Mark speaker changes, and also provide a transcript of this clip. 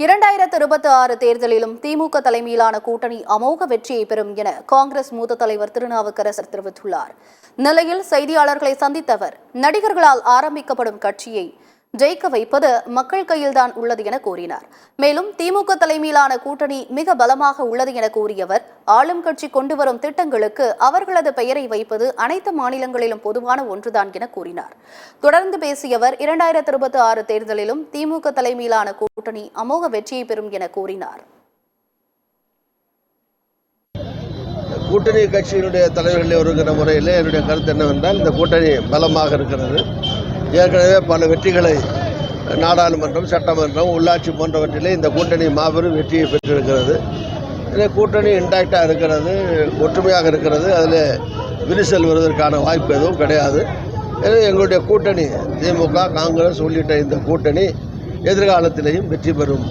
Speaker 1: 2026 தேர்தலிலும் திமுக தலைமையிலான கூட்டணி அமோக வெற்றியை பெறும் என காங்கிரஸ் மூத்த தலைவர் திருநாவுக்கரசர் தெரிவித்துள்ளார். நிலையில் செய்தியாளர்களை சந்தித்த அவர், நடிகர்களால் ஆரம்பிக்கப்படும் கட்சியை ஜெயிக்க வைப்பது மக்கள் கையில்தான் உள்ளது என கூறினார். மேலும் திமுக தலைமையிலான கூட்டணி மிக பலமாக உள்ளது என கூறிய அவர், ஆளும் கட்சி கொண்டு வரும் திட்டங்களுக்கு அவர்களது பெயரை வைப்பது அனைத்து மாநிலங்களிலும் பொதுவான ஒன்றுதான் என கூறினார். தொடர்ந்து பேசிய அவர், 2026 தேர்தலிலும் திமுக தலைமையிலான கூட்டணி அமோக வெற்றியை பெறும் என கூறினார்.
Speaker 2: கூட்டணி கட்சியினுடைய தலைவர்களே வருகிற முறையில் என்னுடைய கருத்து என்னவென்றால், இந்த கூட்டணி பலமாக இருக்கிறது. ஏற்கனவே பல வெற்றிகளை நாடாளுமன்றம், சட்டமன்றம், உள்ளாட்சி போன்றவற்றிலே இந்த கூட்டணி மாபெரும் வெற்றியை பெற்றிருக்கிறது. இந்த கூட்டணி இன்டாக்டாக இருக்கிறது, ஒற்றுமையாக இருக்கிறது. அதில் விரிசல் வருவதற்கான வாய்ப்பு எதுவும் கிடையாது. எனவே எங்களுடைய கூட்டணி திமுக, காங்கிரஸ் உள்ளிட்ட இந்த கூட்டணி எதிர்காலத்திலேயும் வெற்றி பெறும்